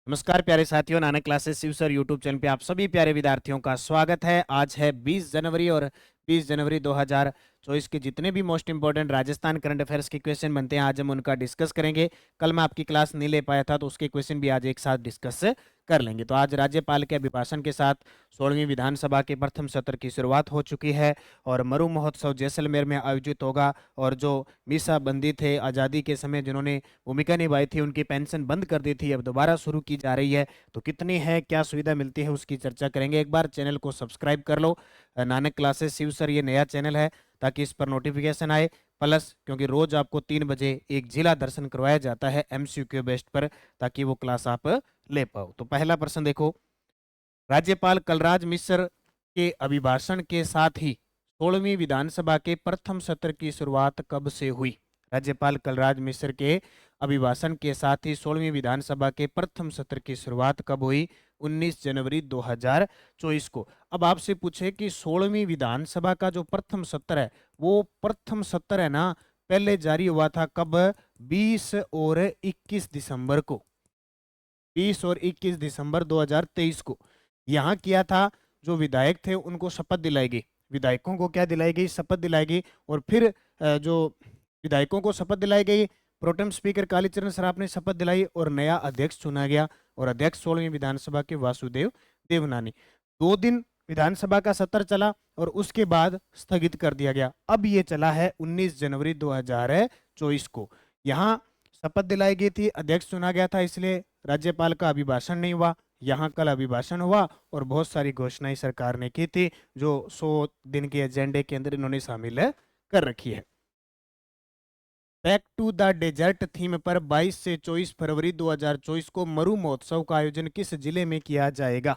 नमस्कार प्यारे साथियों, Nanak classes Shiv sir YouTube channel पे आप सभी प्यारे विद्यार्थियों का स्वागत है। आज है 20 जनवरी और 20 जनवरी 2024 के जितने भी most important Rajasthan current affairs के क्वेश्चन बनते हैं आज हम उनका डिस्कस करेंगे। कल मैं आपकी क्लास नहीं ले पाया था तो उसके क्वेश्चन भी आज एक साथ डिस्कस कर लेंगे। तो आज राज्यपाल के अभिभाषण के साथ 16वीं विधानसभा के प्रथम सत्र की शुरुआत हो चुकी है और मरु महोत्सव जैसलमेर में आयोजित होगा। और जो मीसा बंदी थे आज़ादी के समय जिन्होंने भूमिका निभाई थी, उनकी पेंशन बंद कर दी थी, अब दोबारा शुरू की जा रही है। तो कितनी है, क्या सुविधा मिलती है, उसकी चर्चा करेंगे। एक बार चैनल को सब्सक्राइब कर लो। नानक क्लासेस शिव सर ये नया चैनल है ताकि इस पर नोटिफिकेशन आए। प्लस क्योंकि रोज आपको 3 बजे एक जिला दर्शन करवाया जाता है MCQ बेस्ड पर, ताकि वो क्लास आप ले पाओ। तो पहला प्रश्न देखो, राज्यपाल कलराज मिश्र के अभिभाषण के साथ ही 16वीं विधानसभा के प्रथम सत्र की शुरुआत कब से हुई? राज्यपाल कलराज मिश्र के अभिभाषण के साथ ही 16वीं विधानसभा के प्रथम सत्र की शुरुआत कब हुई? 19 जनवरी 2024 को। अब आपसे पूछे कि 16वीं विधानसभा का जो प्रथम सत्र है, वो प्रथम सत्र है ना, पहले जारी हुआ था कब? 20 और 21 दिसंबर को। 20 और 21 दिसंबर 2023 को यहाँ किया था। जो विधायक थे उनको शपथ दिलाई गई, विधायकों को क्या दिलाई गई? शपथ दिलाई गई। और फिर जो विधायकों को शपथ दिलाई गई, प्रोटेम स्पीकर कालीचरण सराफ ने शपथ दिलाई और नया अध्यक्ष चुना गया। और अध्यक्ष 16वीं विधानसभा के वासुदेव देवनानी। 2 दिन विधानसभा का सत्र चला और उसके बाद स्थगित कर दिया गया। अब ये चला है 19 जनवरी 2024 को। यहाँ शपथ दिलाई गई थी, अध्यक्ष चुना गया था, इसलिए राज्यपाल का अभिभाषण नहीं हुआ। यहाँ कल अभिभाषण हुआ और बहुत सारी घोषणाएं सरकार ने की थी जो 100 दिन के एजेंडे के अंदर इन्होंने शामिल कर रखी है। Back to the desert theme पर 22 से 24 फरवरी 2024 को मरु महोत्सव का आयोजन किस जिले में किया जाएगा?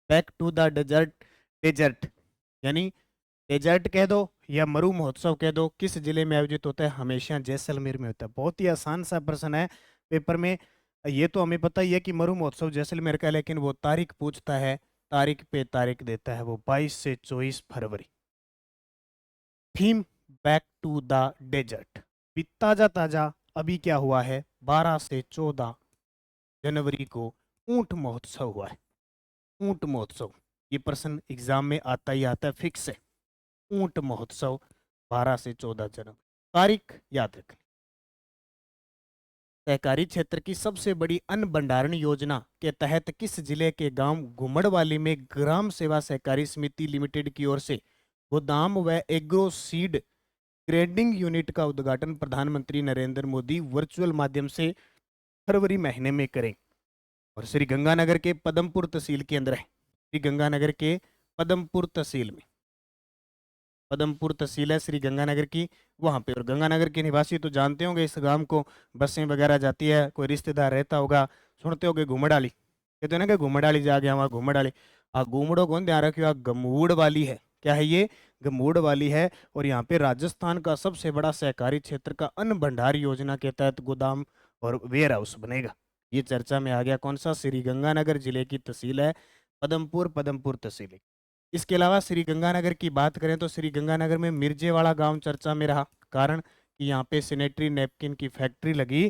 Back to the desert, desert यानी डेजर्ट कह दो या मरु महोत्सव कह दो, किस जिले में आयोजित होता है? हमेशा जैसलमेर में होता है। बहुत ही आसान सा प्रश्न है पेपर में। ये तो हमें पता ही है कि मरु महोत्सव जैसलमेर का है, लेकिन वो तारीख पूछता है, तारीख पे तारीख देता है, वो 22 से 24 फरवरी। Theme back to the desert. ताजा ताजा अभी क्या हुआ है? 12 से 14 जनवरी को ऊंट महोत्सव हुआ है। ऊंट महोत्सव, ये प्रश्न एग्जाम में आता ही आता है, फिक्स है। ऊंट महोत्सव 12 से 14 जनवरी, तारीख याद रखें। सहकारी क्षेत्र की सबसे बड़ी अन्न भंडारण योजना के तहत किस जिले के गांव घुमड़वाली में ग्राम सेवा सहकारी समिति लिमिटेड की ओर से गोदाम व एग्रो सीड ग्रेडिंग यूनिट का उद्घाटन प्रधानमंत्री नरेंद्र मोदी वर्चुअल माध्यम से फरवरी महीने में करें? और श्री गंगानगर के पदमपुर तहसील के अंदर है। श्री गंगानगर के पदमपुर तहसील में, पदमपुर तहसील है श्री गंगानगर की, वहां पे। और गंगानगर के निवासी तो जानते होंगे इस गांव को, बसें वगैरह जाती है, कोई रिश्तेदार रहता होगा, सुनते होगे घुमड़ाली, कहते हैं ना कि घुमड़ाली जा गया वहां घुमड़ाली। घुमड़ो कौन ध्यान रखियो, गमूड़ वाली है। क्या है ये? गमूड़ वाली है। और यहाँ पे राजस्थान का सबसे बड़ा सहकारी क्षेत्र का अन्न भंडार योजना के तहत गोदाम और वेयर हाउस बनेगा। ये चर्चा में आ गया। कौन सा? श्री गंगानगर जिले की तहसील है पदमपुर, पदमपुर तहसील। इसके अलावा श्री गंगानगर की बात करें तो श्री गंगानगर में मिर्जेवाड़ा गांव चर्चा में रहा, कारण कि यहाँ पे सैनिटरी नैपकिन की फैक्ट्री लगी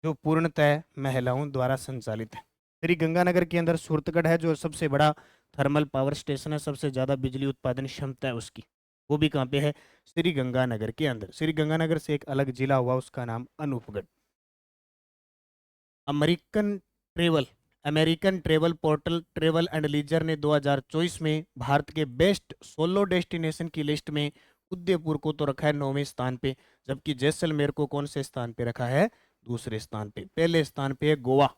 जो पूर्णतः महिलाओं द्वारा संचालित है। श्री गंगानगर के अंदर सूरतगढ़ है जो सबसे बड़ा थर्मल पावर स्टेशन है, सबसे ज्यादा बिजली उत्पादन क्षमता है उसकी, वो भी कहाँ पे है? श्री गंगानगर के अंदर। श्री गंगानगर से एक अलग जिला हुआ, उसका नाम Anupgarh. American travel portal travel and leisure ने 2024 में भारत के बेस्ट सोलो डेस्टिनेशन की लिस्ट में उदयपुर को तो रखा है 9वें स्थान पे, जबकि जैसलमेर को कौन से स्थान पे रखा है? दूसरे स्थान पे। पहले स्थान पे है गोवा।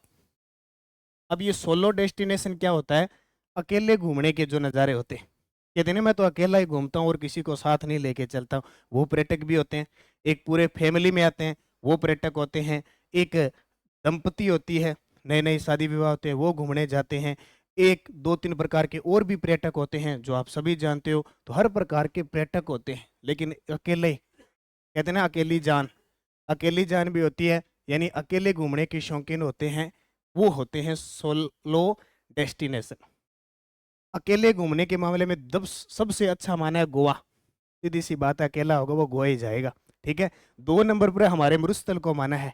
अब ये सोलो डेस्टिनेशन क्या होता है? अकेले घूमने के जो नज़ारे होते हैं, कहते हैं मैं तो अकेला ही घूमता हूँ और किसी को साथ नहीं लेके चलता हूँ, वो पर्यटक भी होते हैं। एक पूरे फैमिली में आते हैं, वो पर्यटक होते हैं। एक दंपति होती है, नए नए शादी विवाह होते हैं, वो घूमने जाते हैं। एक दो तीन प्रकार के और भी पर्यटक होते हैं जो आप सभी जानते हो। तो हर प्रकार के पर्यटक होते हैं, लेकिन अकेले, कहते हैं ना अकेली जान भी होती है, यानी अकेले घूमने के शौकीन होते हैं, वो होते हैं सोलो डेस्टिनेशन। अकेले घूमने के मामले में सबसे अच्छा माना है गोवा। सीधी सी बात है, अकेला होगा वो गोवा ही जाएगा। ठीक है। 2 नंबर पर हमारे मरुस्थल को माना है।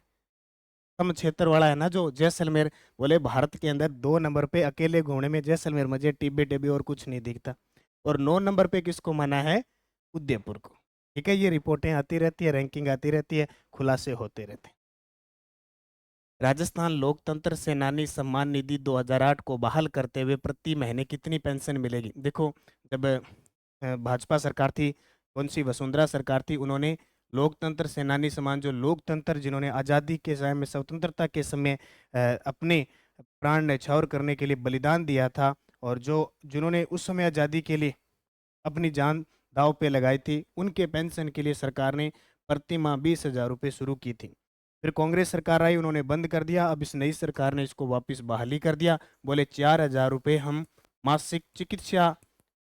कम क्षेत्र वाला है ना जो जैसलमेर, बोले भारत के अंदर 2 नंबर पे अकेले घूमने में जैसलमेर, मुझे टिब्बे टिब्बे और कुछ नहीं दिखता। और 9 नंबर पे किसको माना है? उदयपुर को। ठीक है, ये रिपोर्टें आती रहती है, रैंकिंग आती रहती है, खुलासे होते रहते हैं। राजस्थान लोकतंत्र सेनानी सम्मान निधि 2008 को बहाल करते हुए प्रति महीने कितनी पेंशन मिलेगी? देखो, जब भाजपा सरकार थी, कौन सी वसुंधरा सरकार थी, उन्होंने लोकतंत्र सेनानी सम्मान, जो लोकतंत्र जिन्होंने आज़ादी के समय में, स्वतंत्रता के समय अपने प्राण न्यौछावर करने के लिए बलिदान दिया था, और जो जिन्होंने उस समय आज़ादी के लिए अपनी जान दांव पे लगाई थी, उनके पेंशन के लिए सरकार ने प्रति माह 20,000 रुपये शुरू की थी। फिर कांग्रेस सरकार आई, उन्होंने बंद कर दिया। अब इस नई सरकार ने इसको वापस बहाली कर दिया। बोले 4,000 रुपये हम मासिक चिकित्सा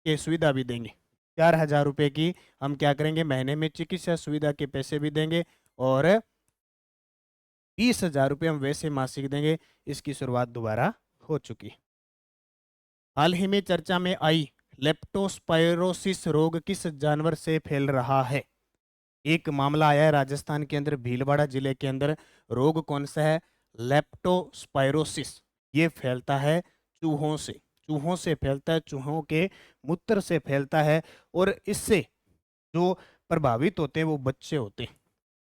के सुविधा भी देंगे। 4,000 रुपये की हम क्या करेंगे, महीने में चिकित्सा सुविधा के पैसे भी देंगे, और 20,000 रुपये हम वैसे मासिक देंगे। इसकी शुरुआत दोबारा हो चुकी है। हाल ही में चर्चा में आई लेप्टोस्पायरोसिस रोग किस जानवर से फैल रहा है? एक मामला आया है राजस्थान के अंदर, भीलवाड़ा जिले के अंदर। रोग कौन सा है? लेप्टोस्पायरोसिस। ये फैलता है चूहों से। चूहों से फैलता है, चूहों के मूत्र से फैलता है, और इससे जो प्रभावित होते हैं वो बच्चे होते हैं।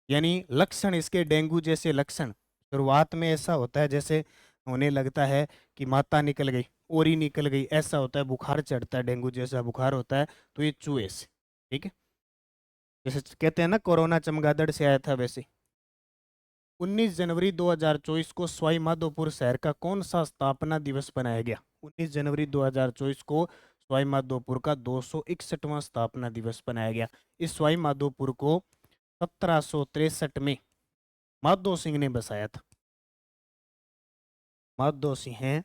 यानी लक्षण इसके डेंगू जैसे लक्षण शुरुआत में ऐसा होता है, जैसे उन्हें लगता है कि माता निकल गई, ओरी निकल गई, ऐसा होता है, बुखार चढ़ता है, डेंगू जैसा बुखार होता है, तो ये चूहे से। ठीक है, जैसे कहते हैं ना कोरोना चमगादड़ से आया था, वैसे। 19 जनवरी 2024 को सवाई माधोपुर शहर का कौन सा स्थापना दिवस मनाया गया? 19 जनवरी 2024 को सवाई माधोपुर का 261वां स्थापना दिवस मनाया गया। इस सवाई माधोपुर को 1763 में माधो सिंह ने बसाया था। माधो सिंह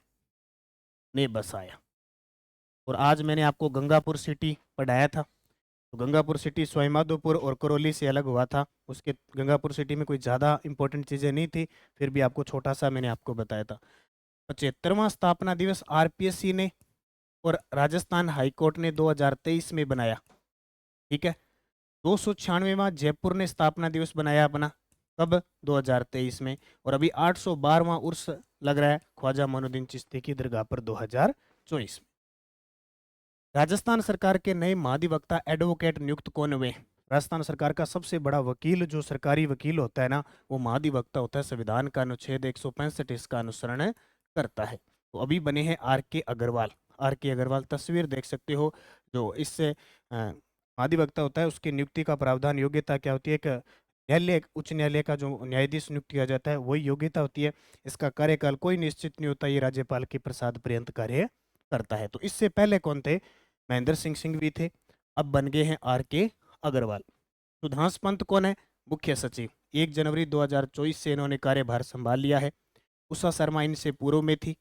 ने बसाया। और आज मैंने आपको गंगापुर सिटी पढ़ाया था, तो गंगापुर सिटी सवाई माधोपुर और करौली से अलग हुआ था। उसके गंगापुर सिटी में कोई ज़्यादा इंपॉर्टेंट चीज़ें नहीं थी, फिर भी आपको छोटा सा मैंने आपको बताया था। 75वां स्थापना दिवस आरपीएससी ने और राजस्थान हाईकोर्ट ने 2023 में बनाया। ठीक है, 296वां जयपुर ने स्थापना दिवस बनाया अपना, कब? 2023 में। और अभी 812वां उर्स लग रहा है ख्वाजा मोइनुद्दीन चिश्ती की दरगाह पर 2024 में। राजस्थान सरकार के नए महाधिवक्ता एडवोकेट नियुक्त कौन हुए? राजस्थान सरकार का सबसे बड़ा वकील, जो सरकारी वकील होता है ना, वो महाधिवक्ता होता है। संविधान का अनुच्छेद 165 इसका अनुसरण करता है। तो अभी बने हैं आर के अग्रवाल। आर के अग्रवाल, तस्वीर देख सकते हो। जो इससे महाधिवक्ता होता है, उसकी नियुक्ति का प्रावधान, योग्यता क्या होती है? एक न्यायालय, उच्च न्यायालय का जो न्यायाधीश नियुक्त किया जाता है, वही योग्यता होती है। इसका कार्यकाल कोई निश्चित नहीं होता, ये राज्यपाल के प्रसाद पर्यंत कार्य करता है। तो इससे पहले कौन थे? महेंद्र सिंह सिंघवी थे, अब बन गए हैं आर के अग्रवाल। सुधांश पंत कौन है? मुख्य सचिव। 1 जनवरी 2024 से इन्होंने कार्यभार संभाल लिया है। उषा शर्मा इनसे पूर्व में थी,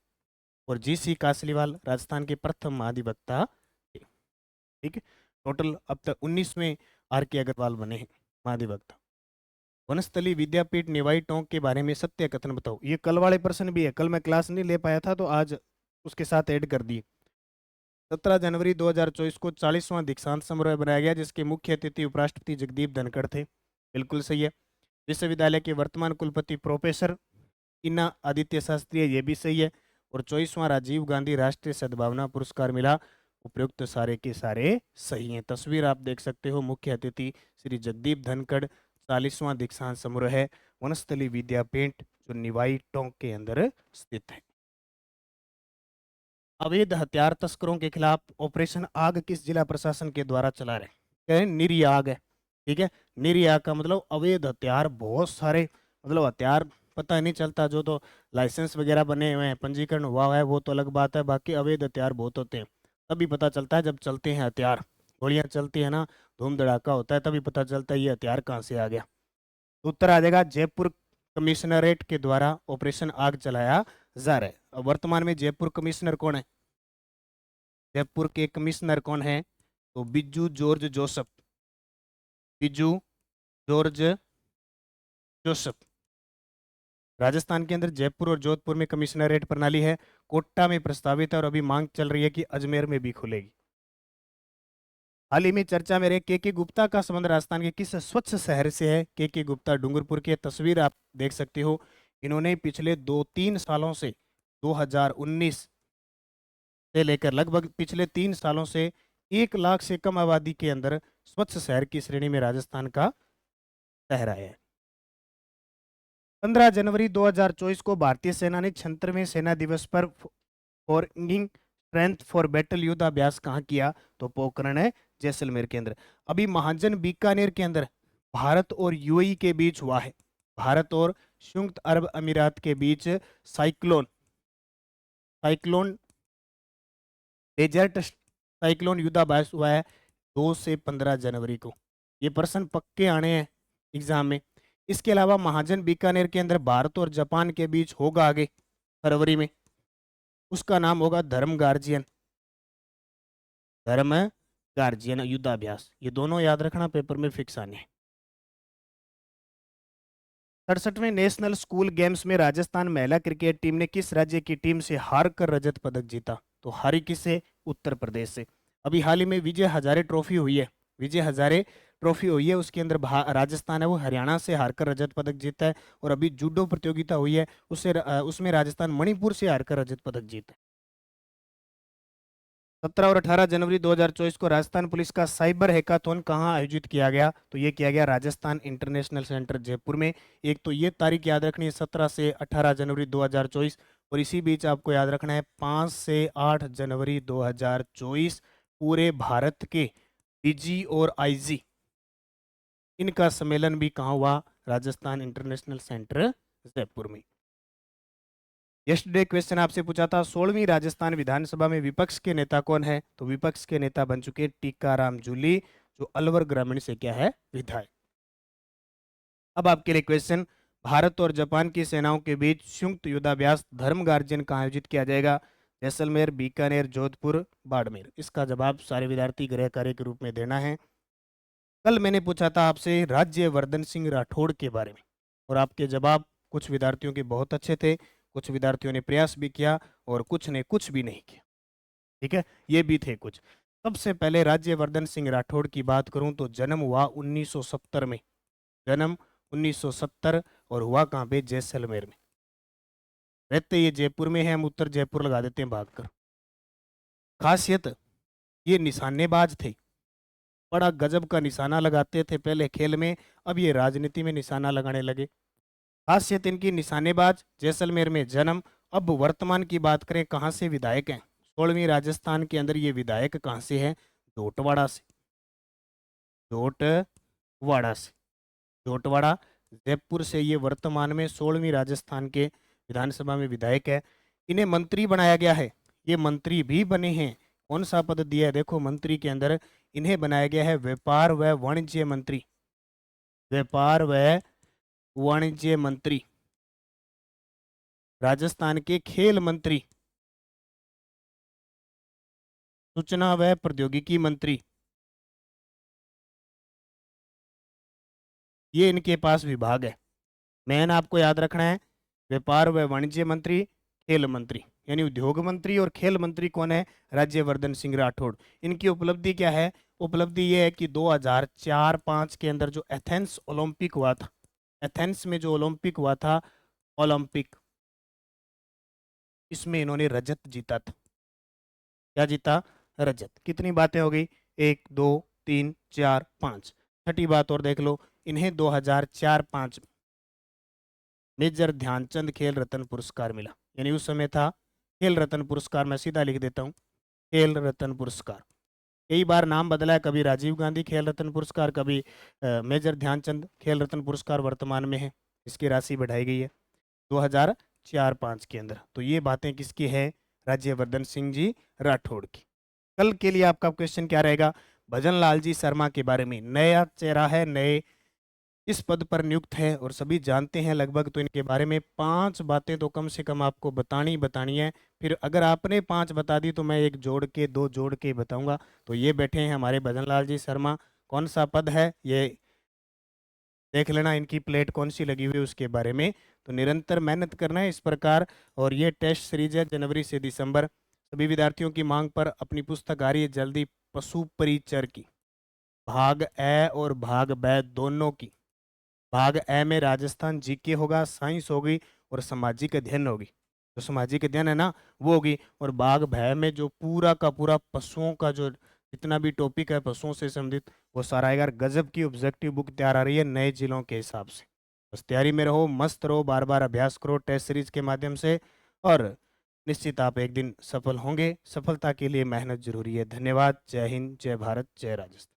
और जीसी कासलीवाल राजस्थान के प्रथम महाधिवक्ता थे। ठीक है, टोटल अब तक 19 में आर के अग्रवाल बने हैं महाधिवक्ता। वनस्थली विद्यापीठ निवाई टोंक के बारे में सत्य कथन बताओ। ये कल वाले प्रश्न भी है, कल मैं क्लास नहीं ले पाया था तो आज उसके साथ ऐड कर दिए। 17 जनवरी 2024 को 40वां दीक्षांत समारोह बनाया गया, जिसके मुख्य अतिथि उपराष्ट्रपति जगदीप धनखड़ थे। बिल्कुल सही है। विश्वविद्यालय के वर्तमान कुलपति प्रोफेसर इन्ना आदित्य शास्त्री है, ये भी सही है। और 24वां राजीव गांधी राष्ट्रीय सद्भावना पुरस्कार मिला। उपयुक्त सारे के सारे सही हैं। तस्वीर आप देख सकते हो, मुख्य अतिथि श्री जगदीप धनखड़। 40वां दीक्षांत समारोह है वनस्थली विद्यापीठ, जो निवाई टोंक के अंदर स्थित है। अवैध हथियार तस्करों के खिलाफ ऑपरेशन आग किस जिला प्रशासन के द्वारा चला रहे? कह रहे निर्याग है। ठीक है, निर्याग का मतलब अवैध हथियार, बहुत सारे, मतलब हथियार पता नहीं चलता, जो तो लाइसेंस वगैरह बने हुए हैं, पंजीकरण हुआ है, वो तो अलग बात है। बाकी अवैध हथियार बहुत होते हैं, तभी पता चलता है जब चलते हैं हथियार। गोलियां चलती है ना, धूम धड़ाका होता है, तभी पता चलता है ये हथियार कहाँ से आ गया। उत्तर आ जाएगा, जयपुर कमिश्नरेट के द्वारा ऑपरेशन आग चलाया जा रहा है। अब वर्तमान में जयपुर कमिश्नर कौन है? जयपुर के कमिश्नर कौन है? तो बिज्जू जॉर्ज जोसफ। बिज्जू जॉर्ज जोसफ। राजस्थान के अंदर जयपुर और जोधपुर में कमिश्नरेट प्रणाली है। कोटा में प्रस्तावित है, और अभी मांग चल रही है कि अजमेर में भी खुलेगी। हाल ही में चर्चा में रहे के गुप्ता का संबंध राजस्थान के किस स्वच्छ शहर से है? के गुप्ता डूंगरपुर की तस्वीर आप देख सकते हो। इन्होंने पिछले 2-3 सालों से 2019 से लेकर लगभग पिछले 3 सालों से 1 लाख से कम आबादी के अंदर स्वच्छ शहर की श्रेणी में राजस्थान का शहर आया है। 15 जनवरी 2024 को भारतीय सेना ने 76वें सेना दिवस पर फॉरगिंग स्ट्रेंथ फॉर बैटल युद्धाभ्यास कहाँ किया? तो पोखरण है जैसलमेर के अंदर। अभी महाजन बीकानेर के अंदर भारत और यूएई के बीच हुआ है, भारत और संयुक्त अरब अमीरात के बीच साइक्लोन डेजर्ट साइक्लोन युद्धाभ्यास हुआ है 2 से 15 जनवरी को। ये प्रश्न पक्के आने हैं एग्जाम में। इसके अलावा महाजन बीकानेर के अंदर भारत और जापान के बीच होगा आगे फरवरी में, उसका नाम होगा धर्म गार्जियन युद्धाभ्यास। ये दोनों याद रखना, पेपर में फिक्स आने हैं। 67वें नेशनल स्कूल गेम्स में राजस्थान महिला क्रिकेट टीम ने किस राज्य की टीम से हार कर रजत पदक जीता? तो हारी किससे? उत्तर प्रदेश से। अभी हाल ही में विजय हजारे ट्रॉफी हुई है, उसके अंदर राजस्थान है वो हरियाणा से हारकर रजत पदक जीता है। और अभी जूडो प्रतियोगिता हुई है, उसमें राजस्थान मणिपुर से हारकर रजत पदक जीता है। 17 और 18 जनवरी 2024 को राजस्थान पुलिस का साइबर हैकाथॉन कहाँ आयोजित किया गया? तो ये किया गया राजस्थान इंटरनेशनल सेंटर जयपुर में। एक तो ये तारीख याद रखनी है 17 से 18 जनवरी 2024, और इसी बीच आपको याद रखना है 5 से 8 जनवरी 2024 पूरे भारत के डीजी और आईजी इनका सम्मेलन भी कहाँ हुआ? राजस्थान इंटरनेशनल सेंटर जयपुर में। यस्टरडे क्वेश्चन आपसे पूछा था 16वीं राजस्थान विधानसभा में विपक्ष के नेता कौन है? तो विपक्ष के नेता बन चुके टीकाराम जूली, जो अलवर ग्रामीण से क्या है? विधायक। अब आपके लिए क्वेश्चन, भारत और जापान की सेनाओं के बीच संयुक्त युद्धाभ्यास धर्म गार्जियन कहाँ आयोजित किया जाएगा? जैसलमेर, बीकानेर, जोधपुर, बाड़मेर। इसका जवाब सारे विद्यार्थी गृह कार्य के रूप में देना है। कल मैंने पूछा था आपसे राज्यवर्धन सिंह राठौड़ के बारे में, और आपके जवाब कुछ विद्यार्थियों के बहुत अच्छे थे, कुछ विद्यार्थियों ने प्रयास भी किया और कुछ ने कुछ भी नहीं किया। ठीक है, ये भी थे कुछ। सबसे पहले राज्यवर्धन सिंह राठौड़ की बात करूं तो जन्म हुआ 1970 में, जन्म 1970, और हुआ कहाँ पे? जैसलमेर में। रहते ये जयपुर में है, हम उत्तर जयपुर लगा देते हैं भागकर। खासियत, ये निशानेबाज थे, बड़ा गजब का निशाना लगाते थे पहले खेल में, अब ये राजनीति में निशाना लगाने लगे। खासियत इनकी निशानेबाज, जैसलमेर में जन्म। अब वर्तमान की बात करें कहाँ से विधायक हैं? 16वीं राजस्थान के अंदर ये विधायक कहाँ से हैं? जोटवाड़ा से, जोटवाड़ा जयपुर से ये वर्तमान में 16वीं राजस्थान के विधानसभा में विधायक है। इन्हें मंत्री बनाया गया है, ये मंत्री भी बने हैं। कौन सा पद दिया है? देखो मंत्री के अंदर इन्हें बनाया गया है व्यापार व वाणिज्य मंत्री, व्यापार व वाणिज्य मंत्री। राजस्थान के खेल मंत्री, सूचना व प्रौद्योगिकी मंत्री, ये इनके पास विभाग है। मेन आपको याद रखना है व्यापार व वाणिज्य मंत्री, खेल मंत्री, यानी उद्योग मंत्री और खेल मंत्री कौन है? राज्यवर्धन सिंह राठौड़। इनकी उपलब्धि क्या है? उपलब्धि ये है कि 2004-05 के अंदर जो एथेंस ओलंपिक हुआ था, एथेंस में जो ओलंपिक हुआ था, ओलंपिक, इसमें इन्होंने रजत जीता था। क्या जीता? रजत। कितनी बातें हो गई? 1 2 3 4 5। छठी बात और देख लो, इन्हें 2004-05 मेजर ध्यानचंद खेल रत्न पुरस्कार मिला, यानी उस समय था खेल रत्न पुरस्कार। मैं सीधा लिख देता हूँ, खेल रत्न पुरस्कार। कई बार नाम बदला है, कभी राजीव गांधी खेल रत्न पुरस्कार, कभी मेजर ध्यानचंद खेल रत्न पुरस्कार वर्तमान में है। इसकी राशि बढ़ाई गई है 2004-05 के अंदर। तो ये बातें किसकी है? राज्यवर्धन सिंह जी राठौड़ की। कल के लिए आपका क्वेश्चन क्या रहेगा? भजन लाल जी शर्मा के बारे में, नया चेहरा है, नए इस पद पर नियुक्त है और सभी जानते हैं लगभग, तो इनके बारे में 5 बातें तो कम से कम आपको बतानी है। फिर अगर आपने 5 बता दी तो मैं एक जोड़ के 2 जोड़ के बताऊंगा। तो ये बैठे हैं हमारे भजन लाल जी शर्मा, कौन सा पद है ये देख लेना, इनकी प्लेट कौन सी लगी हुई है उसके बारे में। तो निरंतर मेहनत करना है इस प्रकार। और ये टेस्ट सीरीज है जनवरी से दिसंबर। सभी विद्यार्थियों की मांग पर अपनी पुस्तक आ रही है जल्दी, पशु परिचर की, भाग ए और भाग ब दोनों की, भाग ए में राजस्थान जीके होगा, साइंस होगी और सामाजिक अध्ययन होगी। जो सामाजिक अध्ययन है ना वो होगी। और भाग भय में जो पूरा का पूरा पशुओं का जो जितना भी टॉपिक है पशुओं से संबंधित वो सारा आएगा। गजब की ऑब्जेक्टिव बुक तैयार आ रही है नए जिलों के हिसाब से। बस तैयारी में रहो, मस्त रहो, बार बार अभ्यास करो टेस्ट सीरीज के माध्यम से और निश्चित आप एक दिन सफल होंगे। सफलता के लिए मेहनत जरूरी है। धन्यवाद। जय हिंद, जय भारत, जय राजस्थान।